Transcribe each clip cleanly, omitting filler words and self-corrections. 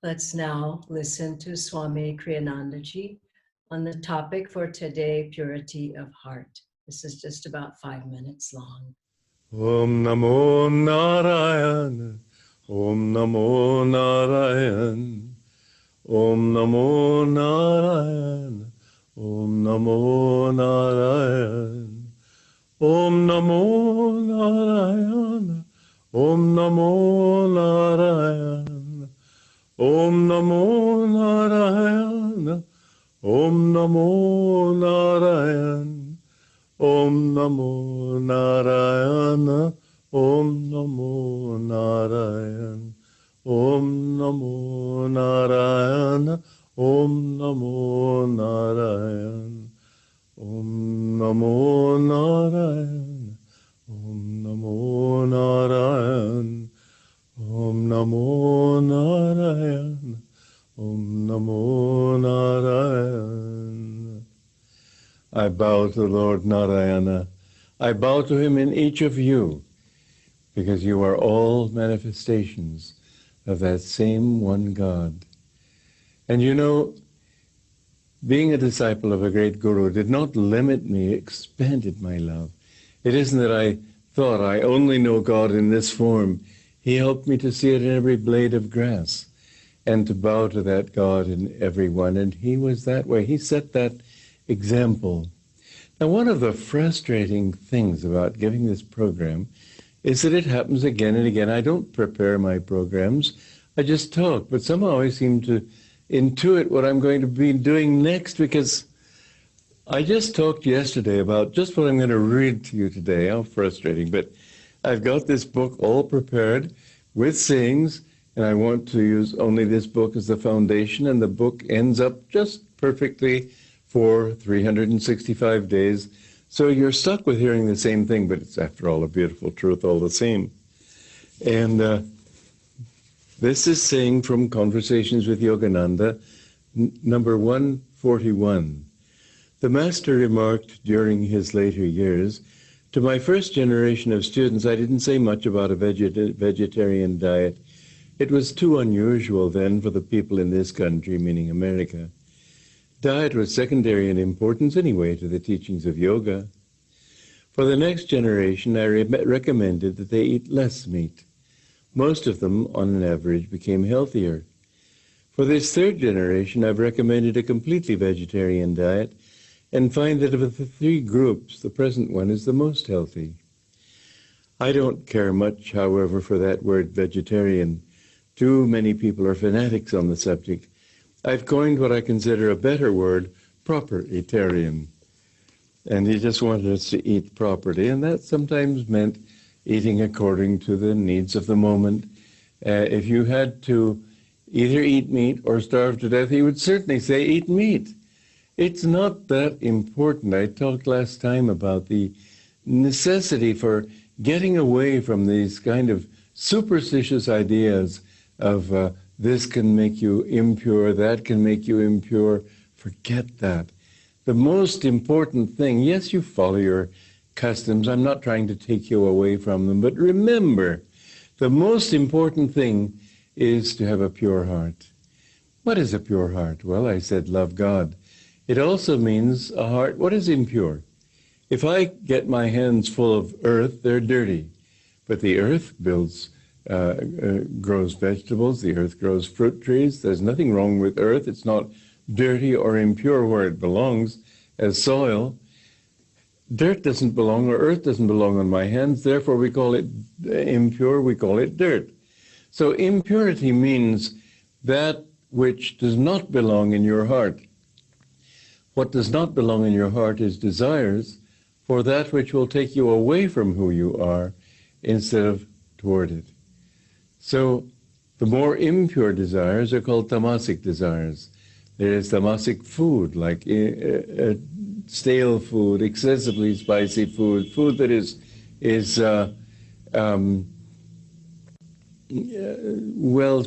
Let's now listen to Swami Kriyanandaji on the topic for today, purity of heart. This is just about 5 minutes long. Om Namo Narayana, Om Namo Narayana, Om Namo Narayana, Om Namo Narayana, Om Namo Narayana, Om Namo Narayana, Om Namo Narayana, Om Namo Narayana, Om Namo Narayana, Om Namo Narayana, Om Namo Narayana, Om Namo Narayana, Om Namo Narayana, Om Namo Narayana, Om Namo Narayana, Om Namo Narayana. I bow to Lord Narayana. I bow to him in each of you, because you are all manifestations of that same one God. And you know, being a disciple of a great guru did not limit me, it expanded my love. It isn't that I thought I only know God in this form. He helped me to see it in every blade of grass and to bow to that God in everyone. And he was that way. He set that example. Now, one of the frustrating things about giving this program is that it happens again and again. I don't prepare my programs. I just talk, but somehow I seem to intuit what I'm going to be doing next, because I just talked yesterday about just what I'm going to read to you today. How frustrating. But I've got this book all prepared with sayings, and I want to use only this book as the foundation, and the book ends up just perfectly for 365 days. So you're stuck with hearing the same thing, but it's, after all, a beautiful truth all the same. And this is saying from Conversations with Yogananda, number 141. The Master remarked during his later years, to my first generation of students, I didn't say much about a vegetarian diet. It was too unusual then for the people in this country, meaning America. Diet was secondary in importance anyway to the teachings of yoga. For the next generation, I recommended that they eat less meat. Most of them, on an average, became healthier. For this third generation, I've recommended a completely vegetarian diet and find that of the three groups, the present one is the most healthy. I don't care much, however, for that word vegetarian. Too many people are fanatics on the subject. I've coined what I consider a better word, proper-etarian. And he just wanted us to eat properly, and that sometimes meant eating according to the needs of the moment. If you had to either eat meat or starve to death, he would certainly say eat meat. It's not that important. I talked last time about the necessity for getting away from these kind of superstitious ideas of this can make you impure, that can make you impure. Forget that. The most important thing, yes, you follow your customs. I'm not trying to take you away from them, but remember, the most important thing is to have a pure heart. What is a pure heart? Well, I said love God. It also means a heart. What is impure? If I get my hands full of earth, they're dirty. But the earth grows vegetables, the earth grows fruit trees. There's nothing wrong with earth. It's not dirty or impure where it belongs as soil. Dirt doesn't belong, or earth doesn't belong on my hands, therefore we call it impure, we call it dirt. So impurity means that which does not belong in your heart. What does not belong in your heart is desires for that which will take you away from who you are instead of toward it. So the more impure desires are called tamasic desires. There is tamasic food, like stale food, excessively spicy food, food that is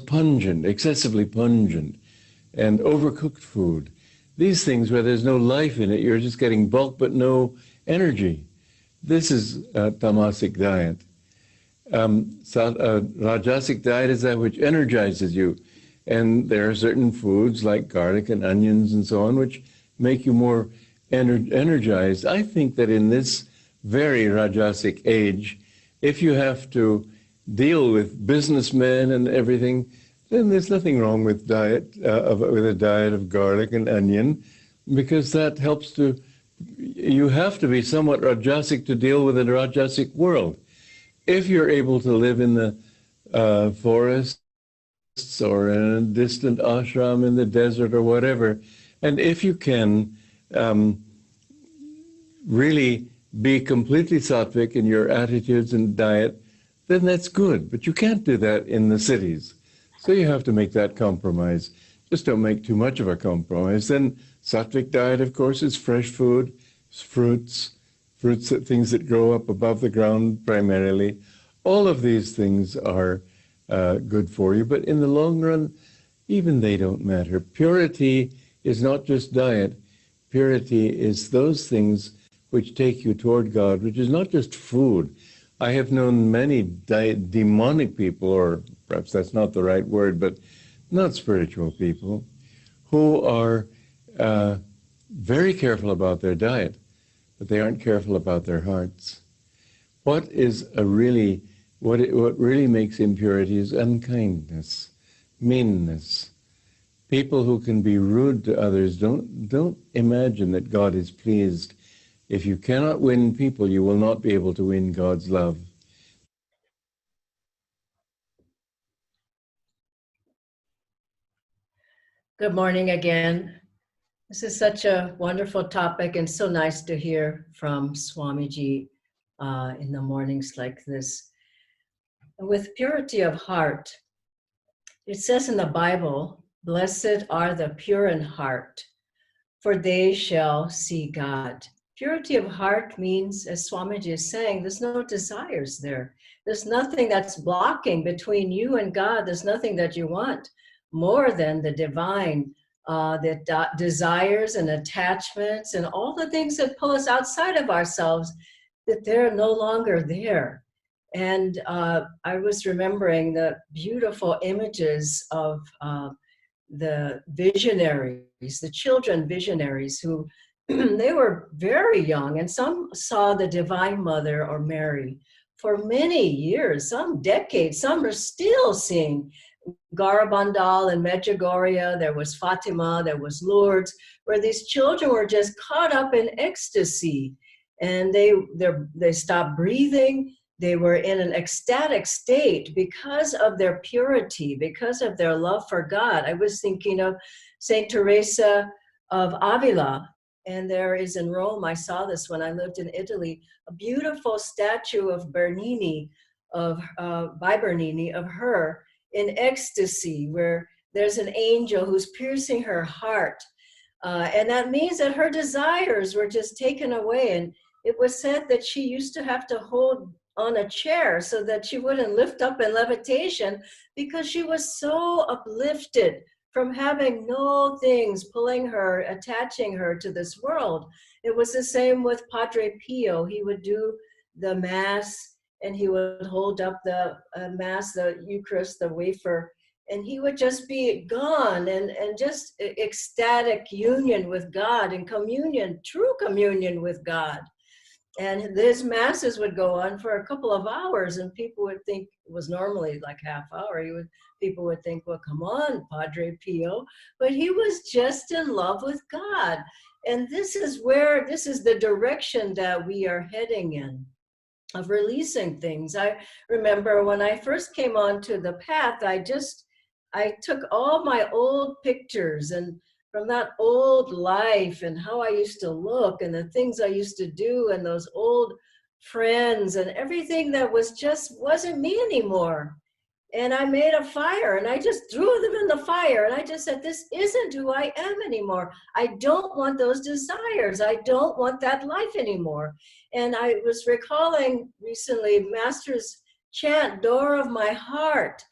pungent, excessively pungent, and overcooked food. These things where there's no life in it, you're just getting bulk but no energy. This is a tamasic diet. Rajasic diet is that which energizes you. And there are certain foods like garlic and onions and so on, which make you more energized. I think that in this very Rajasic age, if you have to deal with businessmen and everything, then there's nothing wrong with with a diet of garlic and onion, because that helps to. You have to be somewhat Rajasic to deal with a Rajasic world. If you're able to live in the forests or in a distant ashram in the desert or whatever, and if you can really be completely sattvic in your attitudes and diet, then that's good. But you can't do that in the cities. So you have to make that compromise. Just don't make too much of a compromise. Then sattvic diet, of course, is fresh food, fruits, things that grow up above the ground primarily. All of these things are good for you, but in the long run, even they don't matter. Purity is not just diet. Purity is those things which take you toward God, which is not just food. I have known many demonic people, or perhaps that's not the right word, but not spiritual people, who are very careful about their diet, but they aren't careful about their hearts. What really makes impurity is unkindness, meanness. People who can be rude to others, don't imagine that God is pleased. If you cannot win people, you will not be able to win God's love. Good morning again. This is such a wonderful topic and so nice to hear from Swamiji in the mornings like this. With purity of heart, it says in the Bible, "Blessed are the pure in heart, for they shall see God." Purity of heart means, as Swamiji is saying, there's no desires there. There's nothing that's blocking between you and God. There's nothing that you want more than the divine, the desires and attachments and all the things that pull us outside of ourselves, that they're no longer there. And I was remembering the beautiful images of the visionaries, the children visionaries who they were very young, and some saw the Divine Mother or Mary for many years, some decades. Some are still seeing Garabandal and Medjugorje. There was Fatima, there was Lourdes, where these children were just caught up in ecstasy, and they stopped breathing. They were in an ecstatic state because of their purity, because of their love for God. I was thinking of Saint Teresa of Avila, and there is in Rome, I saw this when I lived in Italy, a beautiful statue of Bernini, by Bernini, of her in ecstasy, where there's an angel who's piercing her heart. And that means that her desires were just taken away. And it was said that she used to have to hold on a chair so that she wouldn't lift up in levitation, because she was so uplifted from having no things pulling her, attaching her to this world. It was the same with Padre Pio. He would do the Mass, and he would hold up the Mass, the Eucharist, the wafer, and he would just be gone and just ecstatic union with God and communion, true communion with God. And these masses would go on for a couple of hours, and people would think it was normally like half hour. People would think, well, come on, Padre Pio. But he was just in love with God. And this is the direction that we are heading in, of releasing things. I remember when I first came onto the path, I took all my old pictures and from that old life and how I used to look and the things I used to do and those old friends and everything that wasn't me anymore. And I made a fire and I just threw them in the fire. And I just said, this isn't who I am anymore. I don't want those desires. I don't want that life anymore. And I was recalling recently Master's chant, "Door of my heart,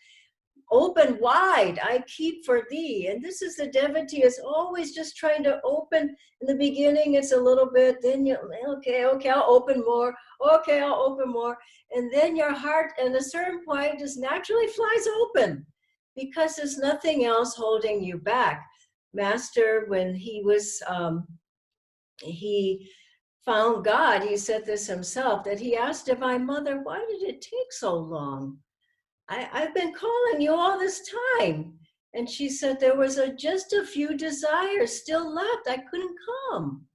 open wide, I keep for thee." And this is the devotee is always just trying to open. In the beginning, it's a little bit, then okay, I'll open more. Okay, I'll open more. And then your heart at a certain point just naturally flies open. because there's nothing else holding you back. Master, when he found God, he said this himself, that he asked Divine Mother, why did it take so long? I've been calling you all this time. And she said there was just a few desires still left. I couldn't come.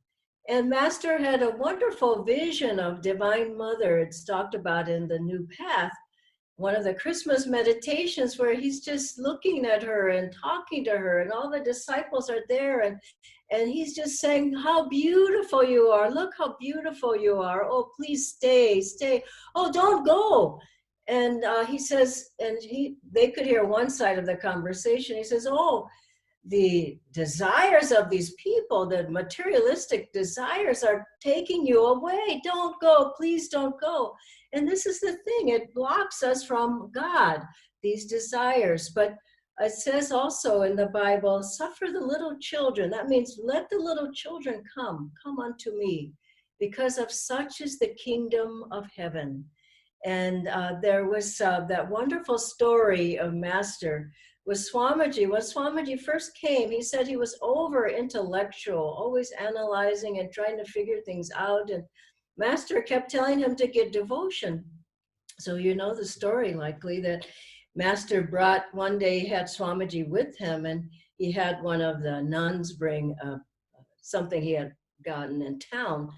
And Master had a wonderful vision of Divine Mother. It's talked about in the New Path, one of the Christmas meditations, where he's just looking at her and talking to her, and all the disciples are there, and he's just saying, how beautiful you are. Look how beautiful you are. Oh, please stay, stay. Oh, don't go. And he says, and they could hear one side of the conversation. He says, oh, the desires of these people, the materialistic desires, are taking you away. Don't go, please don't go. And this is the thing, it blocks us from God, these desires. But it says also in the Bible, suffer the little children. That means let the little children come unto me, because of such is the kingdom of heaven. And there was that wonderful story of Master with Swamiji. When Swamiji first came, he said he was over intellectual, always analyzing and trying to figure things out. And Master kept telling him to get devotion. So you know the story likely, that Master brought, one day he had Swamiji with him, and he had one of the nuns bring something he had gotten in town,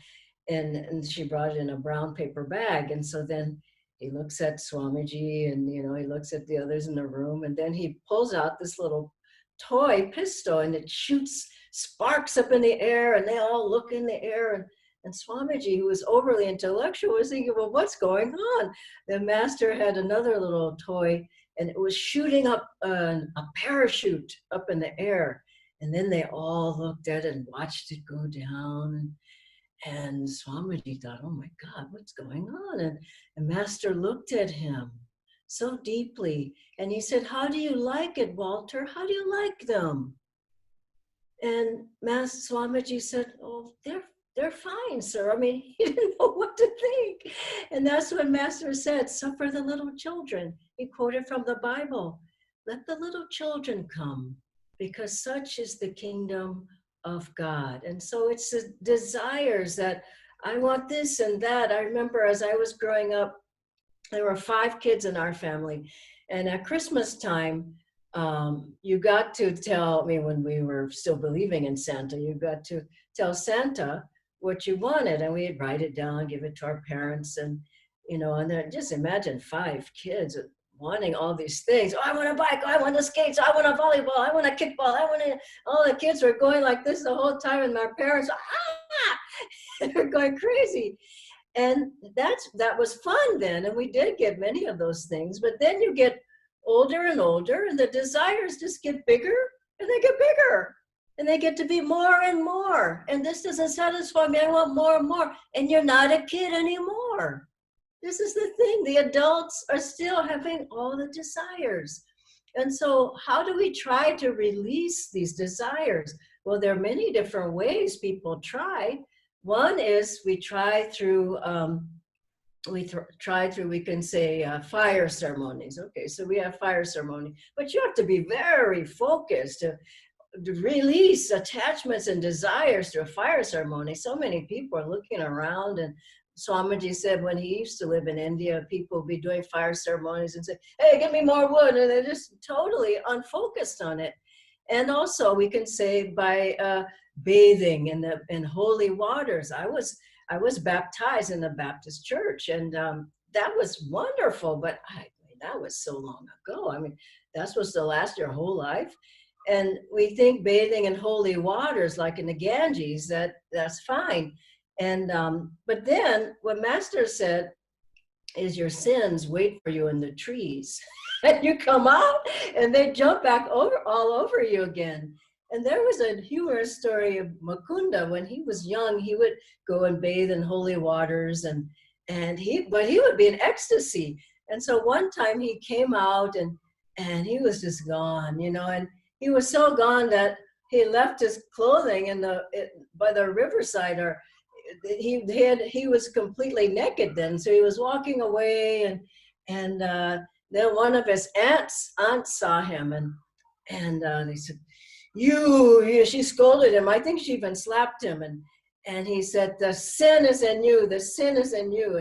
and she brought it in a brown paper bag. And so then he looks at Swamiji, and he looks at the others in the room, and then he pulls out this little toy pistol, and it shoots sparks up in the air, and they all look in the air, and Swamiji, who was overly intellectual, was thinking, well, what's going on? The Master had another little toy, and it was shooting up a parachute up in the air, and then they all looked at it and watched it go down. And Swamiji thought, oh my God, what's going on? And Master looked at him so deeply, and he said, how do you like it, Walter? How do you like them? And Master Swamiji said, oh, they're fine, sir. I mean, he didn't know what to think. And that's when Master said, suffer the little children. He quoted from the Bible, let the little children come, because such is the kingdom of God. And so it's the desires that I want this and that. I remember as I was growing up, there were 5 kids in our family. And at Christmas time, you got to tell, when we were still believing in Santa, you got to tell Santa what you wanted, and we'd write it down, give it to our parents, and and then just imagine 5 kids wanting all these things. Oh, I want a bike. Oh, I want the skates. Oh, I want a volleyball. I want a kickball. All the kids were going like this the whole time, and my parents, they're going crazy. And that was fun then, and we did get many of those things. But then you get older and older, and the desires just get bigger, and they get bigger, and they get to be more and more. And this doesn't satisfy me. I want more and more. And you're not a kid anymore. This is the thing. The adults are still having all the desires. And so how do we try to release these desires? Well, there are many different ways people try. One is we try through, we can say fire ceremonies. Okay, so we have fire ceremony, but you have to be very focused to release attachments and desires through a fire ceremony. So many people are looking around, and Swamiji said when he used to live in India, people would be doing fire ceremonies and say, hey, give me more wood, and they're just totally unfocused on it. And also we can say by bathing in holy waters. I was baptized in the Baptist church, and that was wonderful, but that was so long ago. That's supposed to last your whole life. And we think bathing in holy waters, like in the Ganges, that's fine. And but then what Master said is your sins wait for you in the trees. And you come out and they jump back all over you again. And there was a humorous story of Mukunda. When he was young, he would go and bathe in holy waters, but he would be in ecstasy. And so one time he came out and he was just gone, and he was so gone that he left his clothing by the riverside, or he was completely naked then. So he was walking away, and then one of his aunts saw him, and they said, you, she scolded him. I think she even slapped him, and he said, the sin is in you, the sin is in you.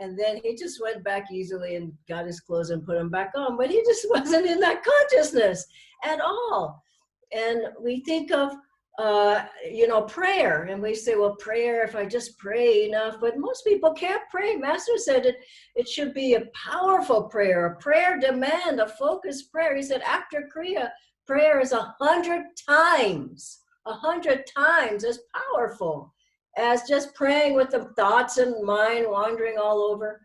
And then he just went back easily and got his clothes and put them back on, but he just wasn't in that consciousness at all. And we think of, prayer, and we say, well, prayer, if I just pray enough, but most people can't pray. Master said it should be a powerful prayer, a prayer demand, a focused prayer. He said after Kriya, prayer is 100 times as powerful as just praying with the thoughts and mind wandering all over.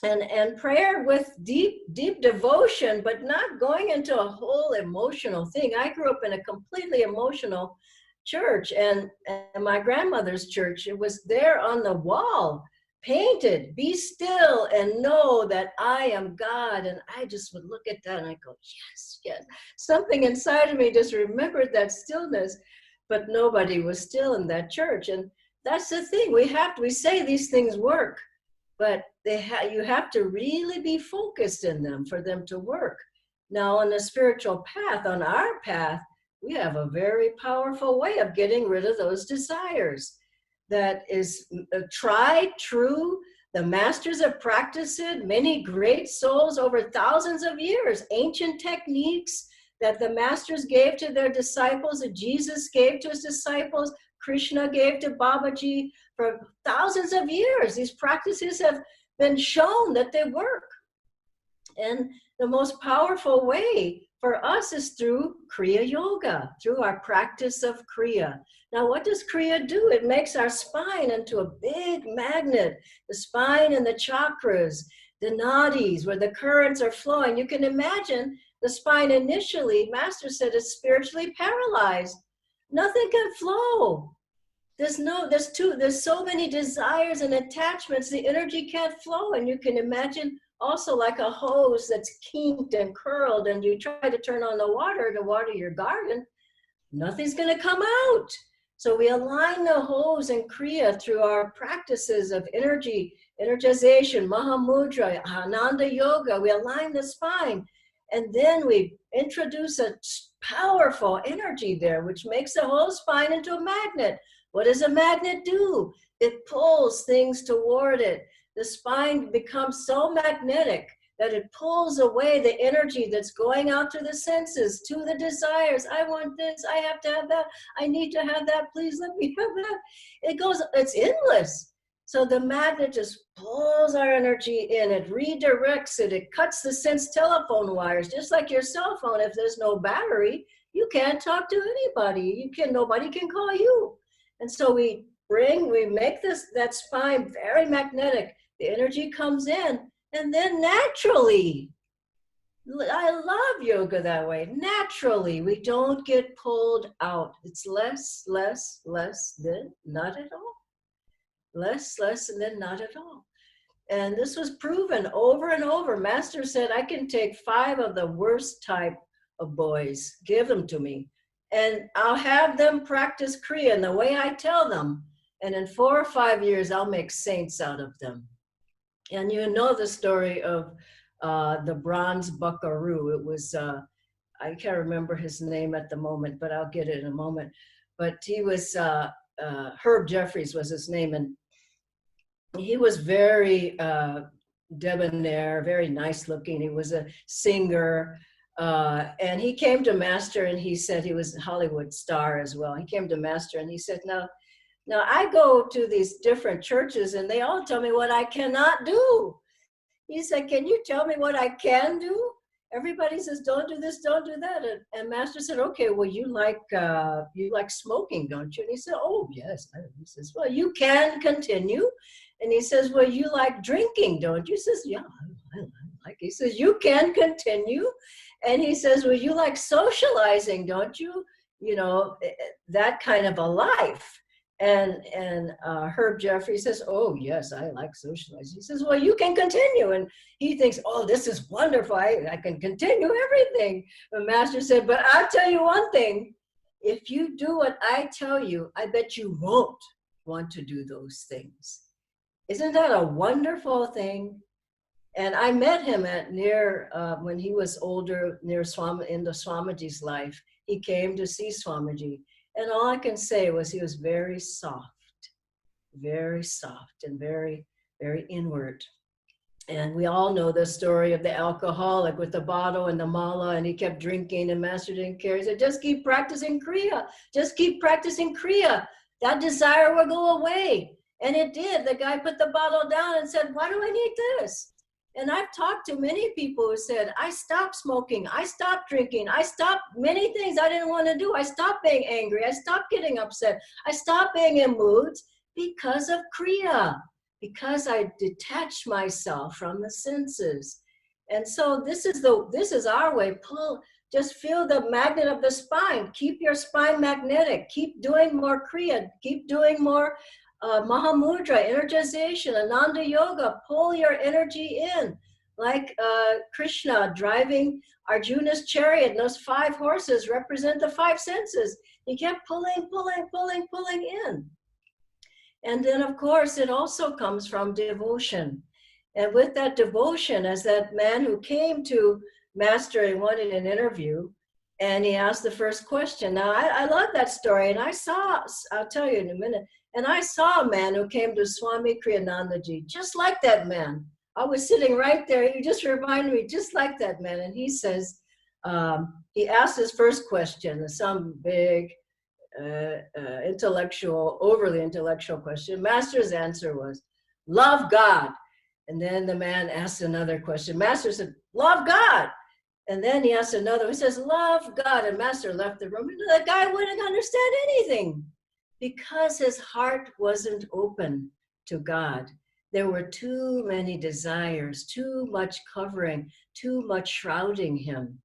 And prayer with deep devotion, but not going into a whole emotional thing. I grew up in a completely emotional church, and my grandmother's church, it was there on the wall, painted, be still and know that I am God. And I just would look at that and I go, yes, yes. Something inside of me just remembered that stillness, but nobody was still in that church. And that's the thing. We say these things work, but you have to really be focused in them for them to work. Now, on the spiritual path, on our path, we have a very powerful way of getting rid of those desires. That is tried, true. The masters have practiced it. Many great souls over thousands of years. Ancient techniques that the masters gave to their disciples, that Jesus gave to his disciples, Krishna gave to Babaji for thousands of years. These practices have been shown that they work. And the most powerful way for us is through Kriya Yoga, through our practice of Kriya. Now, what does Kriya do? It makes our spine into a big magnet, the spine and the chakras, the nadis, where the currents are flowing. You can imagine the spine initially, Master said, is spiritually paralyzed. Nothing can flow. There's so many desires and attachments, the energy can't flow. And you can imagine also like a hose that's kinked and curled, and you try to turn on the water to water your garden, nothing's going to come out. So we align the hose and Kriya through our practices of energy, energization, Mahamudra, Ananda Yoga. We align the spine, and then we introduce a powerful energy there, which makes the whole spine into a magnet. What does a magnet do? It pulls things toward it. The spine becomes so magnetic that it pulls away the energy that's going out to the senses, to the desires. I want this, I have to have that, I need to have that, please let me have that. It's endless. So the magnet just pulls our energy in, it redirects it, it cuts the sense telephone wires, just like your cell phone. If there's no battery, you can't talk to anybody. Nobody can call you. And so we make that spine very magnetic. The energy comes in, and then naturally, I love yoga that way. Naturally, we don't get pulled out. It's less, then not at all. Less, and then not at all. And this was proven over and over. Master said, I can take 5 of the worst type of boys, give them to me, and I'll have them practice Kriya in the way I tell them. And in 4 or 5 years, I'll make saints out of them. And you know the story of the bronze buckaroo. It was, I can't remember his name at the moment, but I'll get it in a moment. But he was, Herb Jeffries was his name. And he was very debonair, very nice looking. He was a singer. And he came to Master, and he said, he was a Hollywood star as well. He came to Master and he said, now I go to these different churches and they all tell me what I cannot do. He said, can you tell me what I can do? Everybody says, don't do this, don't do that. And Master said, okay, well, you like smoking, don't you? And he said, oh, yes. He says, well, you can continue. And he says, well, you like drinking, don't you? He says, yeah, I like. He says, you can continue. And he says, well, you like socializing, don't you? You know, that kind of a life. And Herb Jeffrey says, oh, yes, I like socializing. He says, well, you can continue. And he thinks, oh, this is wonderful. I can continue everything. The Master said, but I'll tell you one thing. If you do what I tell you, I bet you won't want to do those things. Isn't that a wonderful thing? And I met him at when he was older, near in the Swamiji's life. He came to see Swamiji. And all I can say was he was very soft and very, very inward. And we all know the story of the alcoholic with the bottle and the mala, and he kept drinking, and Master didn't care. He said, just keep practicing Kriya. Just keep practicing Kriya. That desire will go away. And it did. The guy put the bottle down and said, why do I need this? And I've talked to many people who said, I stopped smoking. I stopped drinking. I stopped many things I didn't want to do. I stopped being angry. I stopped getting upset. I stopped being in moods because of Kriya, because I detached myself from the senses. And so this is our way. Just feel the magnet of the spine. Keep your spine magnetic. Keep doing more Kriya. Keep doing more Mahamudra, energization, Ananda Yoga. Pull your energy in. Like Krishna driving Arjuna's chariot. And those 5 horses represent the 5 senses. He kept pulling, pulling, pulling, pulling in. And then, of course, it also comes from devotion. And with that devotion, as that man who came to Master and wanted an interview, and he asked the first question. Now, I love that story. And I'll tell you in a minute, and I saw a man who came to Swami Kriyanandaji, just like that man. I was sitting right there. You just reminded me, just like that man. And he says, he asked his first question, some big, overly intellectual question. Master's answer was, love God. And then the man asked another question. Master said, love God. And then he asked another, he says, love God. And Master left the room. And the guy wouldn't understand anything because his heart wasn't open to God. There were too many desires, too much covering, too much shrouding him.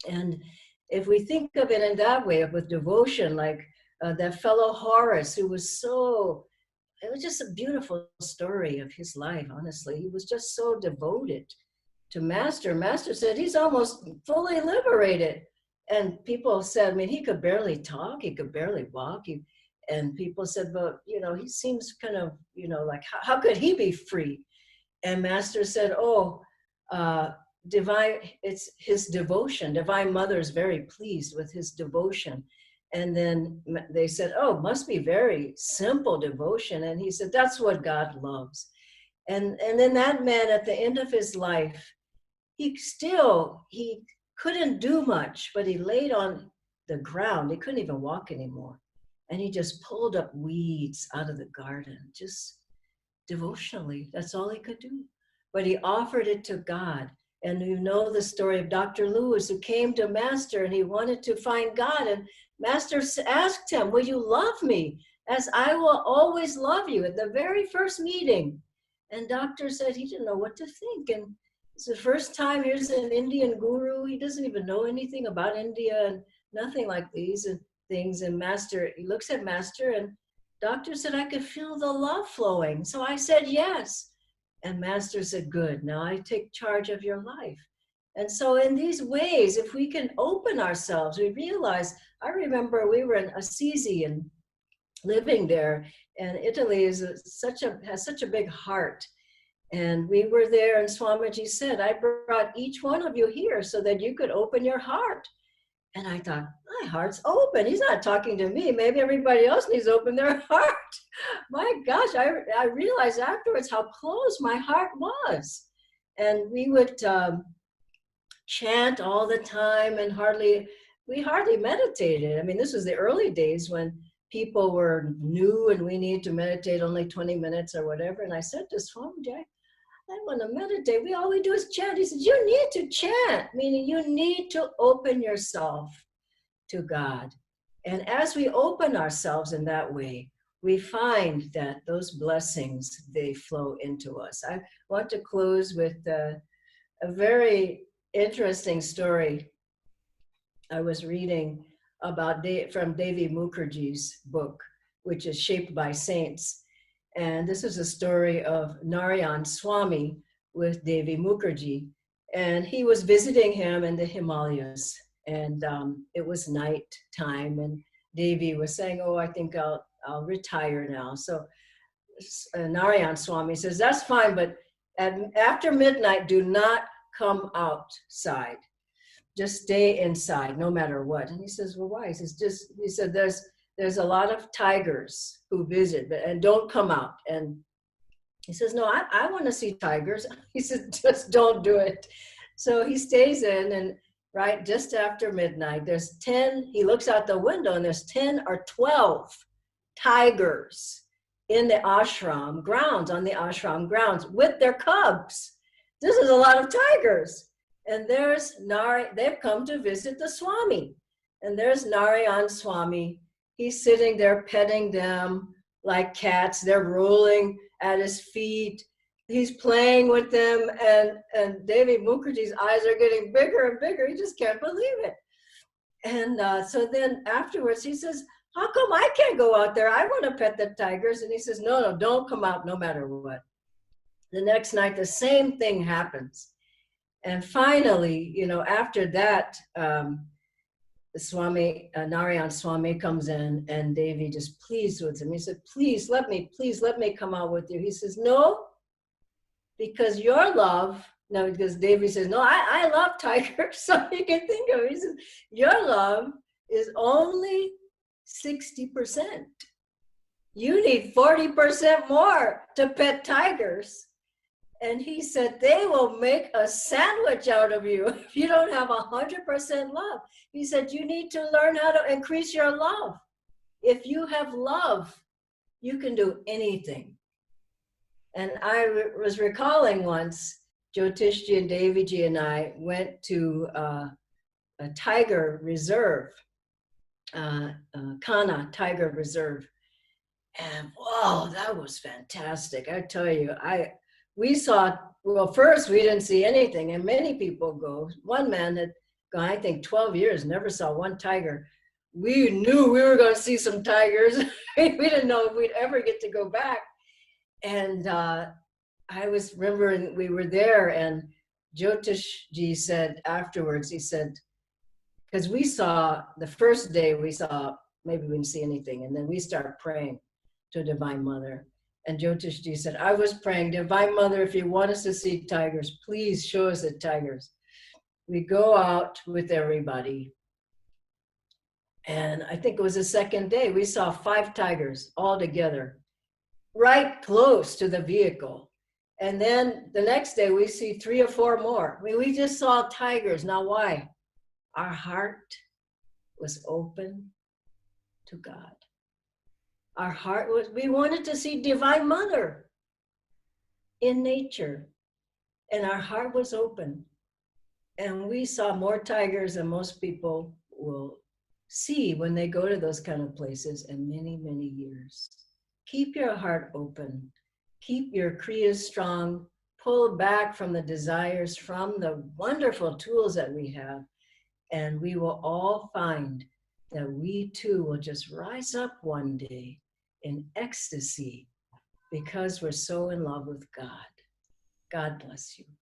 And if we think of it in that way, with devotion, like that fellow Horace, who was it was just a beautiful story of his life, honestly. He was just so devoted to Master. Master said he's almost fully liberated. And people said, I mean, he could barely talk, he could barely walk. And people said, but, he seems kind of, like, how could he be free? And Master said, divine, it's his devotion. Divine Mother is very pleased with his devotion. And then they said, must be very simple devotion. And he said, that's what God loves. And then that man, at the end of his life, he couldn't do much, but he laid on the ground. He couldn't even walk anymore. And he just pulled up weeds out of the garden, just devotionally. That's all he could do. But he offered it to God. And you know the story of Dr. Lewis, who came to Master and he wanted to find God. And Master asked him, will you love me as I will always love you, at the very first meeting? And Doctor said he didn't know what to think. And it's the first time here's an Indian guru. He doesn't even know anything about India and nothing like these and things. And Master, he looks at Master, and Doctor said, I could feel the love flowing. So I said, yes. And Master said, good, now I take charge of your life. And so in these ways, if we can open ourselves, we realize, I remember we were in Assisi and living there, and Italy has such a big heart. And we were there, and Swamiji said, I brought each one of you here so that you could open your heart. And I thought, my heart's open. He's not talking to me. Maybe everybody else needs to open their heart. My gosh, I realized afterwards how close my heart was. And we would chant all the time, and we hardly meditated. I mean, this was the early days when people were new and we needed to meditate only 20 minutes or whatever. And I said to Swamiji, I want to meditate. All we do is chant. He said, you need to chant, meaning you need to open yourself to God. And as we open ourselves in that way, we find that those blessings, they flow into us. I want to close with a very interesting story I was reading about from Devi Mukherjee's book, which is Shaped by Saints. And this is a story of Narayan Swami with Devi Mukherjee. And he was visiting him in the Himalayas. And it was night time. And Devi was saying, I think I'll retire now. So Narayan Swami says, that's fine, but After midnight, do not come outside. Just stay inside, no matter what. And he says, well, why? He said, there's a lot of tigers who visit, and don't come out. And he says, no, I want to see tigers. He says, just don't do it. So he stays in, and right just after midnight, there's 10, he looks out the window, and there's 10 or 12 tigers in the ashram grounds, on the ashram grounds, with their cubs. This is a lot of tigers. And there's they've come to visit the Swami. And there's Narayan Swami. He's sitting there petting them like cats. They're rolling at his feet. He's playing with them. And Devi Mukherjee's eyes are getting bigger and bigger. He just can't believe it. And so then afterwards he says, how come I can't go out there? I want to pet the tigers. And he says, no, don't come out no matter what. The next night, the same thing happens. And finally, after that, the Swami, Narayan Swami comes in, and Devi just pleads with him. He said, please let me come out with you. He says, no, because your love, no, because Devi says, no, I love tigers. So you can think of it. He says, your love is only 60%. You need 40% more to pet tigers. And he said, they will make a sandwich out of you if you don't have 100% love. He said, you need to learn how to increase your love. If you have love, you can do anything. And I was recalling once, Jyotishji and Deviji and I went to a tiger reserve, Kana Tiger Reserve. And whoa, that was fantastic. I tell you, we saw, well, first we didn't see anything, and many people go. One man had gone, I think, 12 years, never saw one tiger. We knew we were going to see some tigers. We didn't know if we'd ever get to go back. And I was remembering we were there, and Jyotishji said afterwards, he said, because we saw, the first day we saw, maybe we didn't see anything, and then we started praying to Divine Mother. And Jyotishji said, I was praying, Divine Mother, if you want us to see tigers, please show us the tigers. We go out with everybody. And I think it was the second day, we saw 5 tigers all together, right close to the vehicle. And then the next day we see 3 or 4 more. I mean, we just saw tigers. Now why? Our heart was open to God. Our heart was, we wanted to see Divine Mother in nature, and our heart was open. And we saw more tigers than most people will see when they go to those kind of places in many, many years. Keep your heart open. Keep your Kriya strong. Pull back from the desires, from the wonderful tools that we have, and we will all find that we too will just rise up one day in ecstasy because we're so in love with God. God bless you.